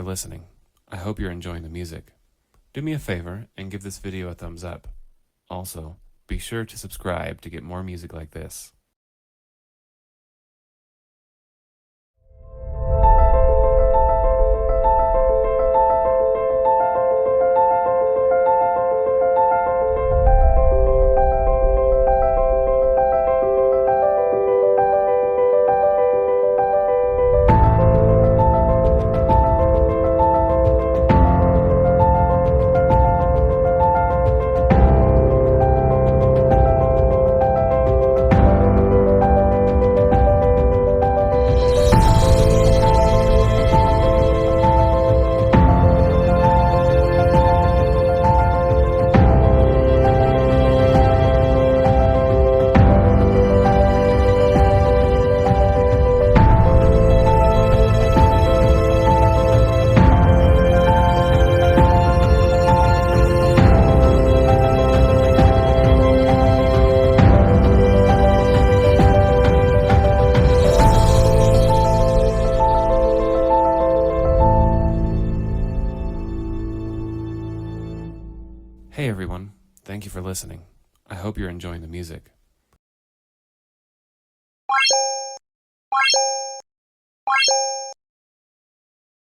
for listening. I hope you're enjoying the music. Do me a favor and give this video a thumbs up. Also, be sure to subscribe to get more music like this. Hey everyone, thank you for listening. I hope you're enjoying the music.